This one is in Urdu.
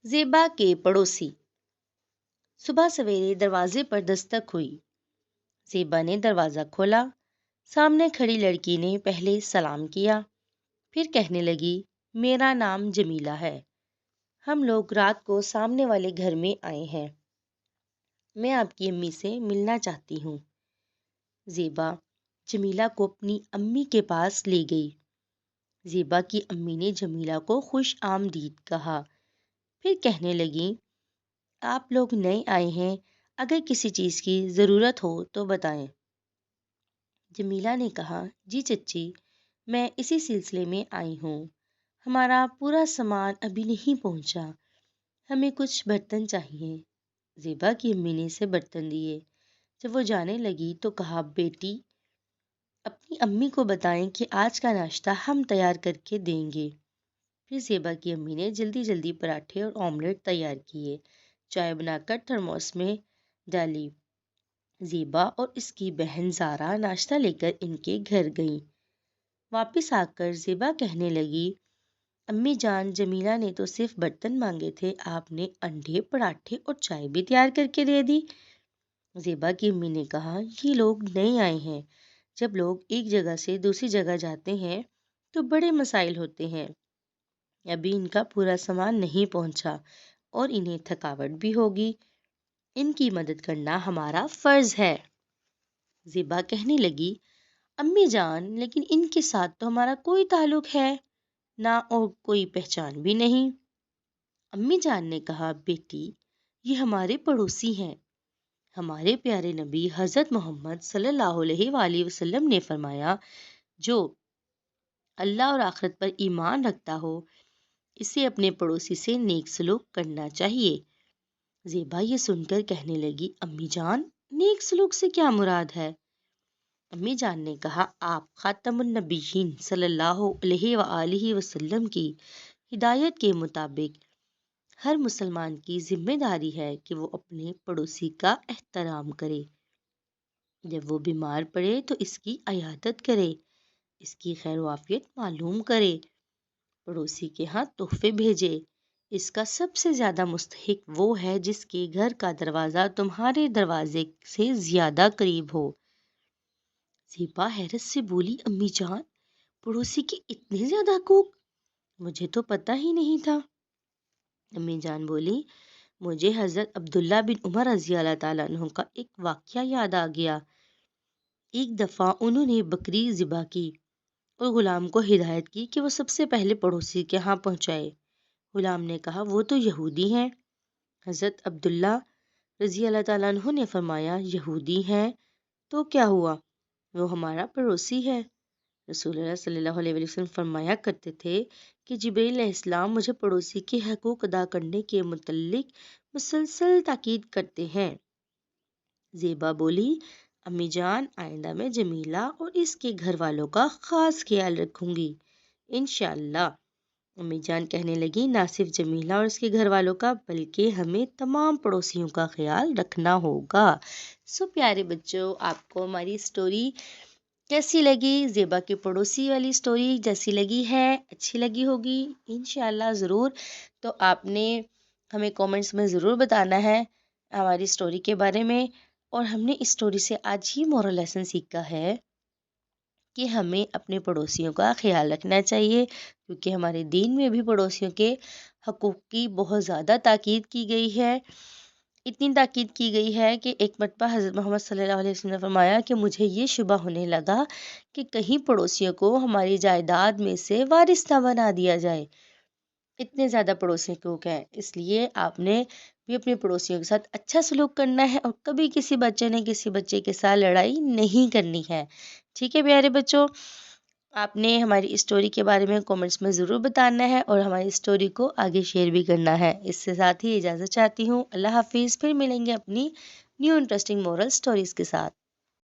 زیبا کے پڑوسی۔ صبح سویرے دروازے پر دستک ہوئی۔ زیبا نے دروازہ کھولا۔ سامنے کھڑی لڑکی نے پہلے سلام کیا، پھر کہنے لگی، میرا نام جمیلہ ہے۔ ہم لوگ رات کو سامنے والے گھر میں آئے ہیں۔ میں آپ کی امی سے ملنا چاہتی ہوں۔ زیبا جمیلہ کو اپنی امی کے پاس لے گئی۔ زیبا کی امی نے جمیلہ کو خوش آمدید کہا، پھر کہنے لگی، آپ لوگ نئے آئے ہیں، اگر کسی چیز کی ضرورت ہو تو بتائیں۔ جمیلہ نے کہا، جی چچی، میں اسی سلسلے میں آئی ہوں۔ ہمارا پورا سامان ابھی نہیں پہنچا، ہمیں کچھ برتن چاہیے۔ زیبا کی امی نے اسے برتن دیے۔ جب وہ جانے لگی تو کہا، بیٹی، اپنی امی کو بتائیں کہ آج کا ناشتہ ہم تیار کر کے دیں گے۔ پھر زیبا کی امی نے جلدی جلدی پراٹھے اور آملیٹ تیار کیے، چائے بنا کر تھرموس میں ڈالی۔ زیبا اور اس کی بہن زارا ناشتہ لے کر ان کے گھر گئیں۔ واپس آ کر زیبا کہنے لگی، امی جان، جمیلہ نے تو صرف برتن مانگے تھے، آپ نے انڈے، پراٹھے اور چائے بھی تیار کر کے دے دی۔ زیبا کی امی نے کہا، یہ لوگ نئے آئے ہیں، جب لوگ ایک جگہ سے دوسری جگہ جاتے ہیں تو بڑے مسائل ہوتے ہیں۔ ابھی ان کا پورا سامان نہیں پہنچا اور انہیں تھکاوٹ بھی ہوگی، ان کی مدد کرنا ہمارا فرض ہے۔ زیبا کہنے لگی، امی جان، لیکن ان کے ساتھ تو ہمارا کوئی تعلق ہے نہ اور کوئی پہچان بھی نہیں۔ امی جان نے کہا، بیٹی، یہ ہمارے پڑوسی ہیں۔ ہمارے پیارے نبی حضرت محمد صلی اللہ علیہ وآلہ وسلم نے فرمایا، جو اللہ اور آخرت پر ایمان رکھتا ہو، اسے اپنے پڑوسی سے نیک سلوک کرنا چاہیے۔ زیبا یہ سن کر کہنے لگی، امی جان، نیک سلوک سے کیا مراد ہے؟ امی جان نے کہا، آپ خاتم النبیین صلی اللہ علیہ وآلہ وسلم کی ہدایت کے مطابق ہر مسلمان کی ذمہ داری ہے کہ وہ اپنے پڑوسی کا احترام کرے۔ جب وہ بیمار پڑے تو اس کی عیادت کرے، اس کی خیر و عافیت معلوم کرے، پڑوسی کے ہاں تحفے بھیجے۔ اس کا سب سے زیادہ مستحق وہ ہے جس کے گھر کا دروازہ تمہارے دروازے سے زیادہ قریب ہو۔ زیبا حیرت سے بولی، امی جان، پڑوسی کے اتنے زیادہ حقوق؟ مجھے تو پتہ ہی نہیں تھا۔ امی جان بولی، مجھے حضرت عبداللہ بن عمر رضی اللہ تعالیٰ عنہ کا ایک واقعہ یاد آ گیا۔ ایک دفعہ انہوں نے بکری ذبح کی اور غلام کو ہدایت کی کہ وہ سب سے پہلے پڑوسی کے ہاں پہنچائے۔ غلام نے کہا، وہ تو یہودی ہیں۔ حضرت عبداللہ رضی اللہ تعالیٰ عنہ نے فرمایا، یہودی ہیں تو کیا ہوا، وہ ہمارا پڑوسی ہے۔ رسول اللہ صلی اللہ علیہ وسلم فرمایا کرتے تھے کہ جبرائیل علیہ السلام مجھے پڑوسی کے حقوق ادا کرنے کے متعلق مسلسل تاکید کرتے ہیں۔ زیبا بولی، امی جان، آئندہ میں جمیلہ اور اس کے گھر والوں کا خاص خیال رکھوں گی، انشاءاللہ۔ امی جان کہنے لگی، نہ صرف جمیلہ اور اس کے گھر والوں کا بلکہ ہمیں تمام پڑوسیوں کا خیال رکھنا ہوگا۔ پیارے بچوں، آپ کو ہماری اسٹوری کیسی لگی؟ زیبا کے پڑوسی والی اسٹوری جیسی لگی ہے، اچھی لگی ہوگی انشاءاللہ ضرور۔ تو آپ نے ہمیں کومنٹس میں ضرور بتانا ہے ہماری اسٹوری کے بارے میں۔ اور ہم نے اس اسٹوری سے آج یہ مورل لیسن سیکھا ہے کہ ہمیں اپنے پڑوسیوں کا خیال رکھنا چاہیے، کیونکہ ہمارے دین میں بھی پڑوسیوں کے حقوق کی بہت زیادہ تاکید کی گئی ہے۔ اتنی تاکید کی گئی ہے کہ ایک مرتبہ حضرت محمد صلی اللہ علیہ وسلم نے فرمایا کہ مجھے یہ شبہ ہونے لگا کہ کہیں پڑوسیوں کو ہماری جائیداد میں سے وارث نہ بنا دیا جائے۔ اتنے زیادہ پڑوسیوں کے حقوق ہیں، اس لیے آپ نے بھی اپنے پڑوسیوں کے ساتھ اچھا سلوک کرنا ہے اور کبھی کسی بچے نے کسی بچے کے ساتھ لڑائی نہیں کرنی ہے۔ ٹھیک ہے پیارے بچوں، آپ نے ہماری اسٹوری کے بارے میں کومنٹس میں ضرور بتانا ہے اور ہماری اسٹوری کو آگے شیئر بھی کرنا ہے۔ اس سے ساتھ ہی اجازت چاہتی ہوں، اللہ حافظ، پھر ملیں گے اپنی نیو انٹرسٹنگ مورل اسٹوریز کے ساتھ۔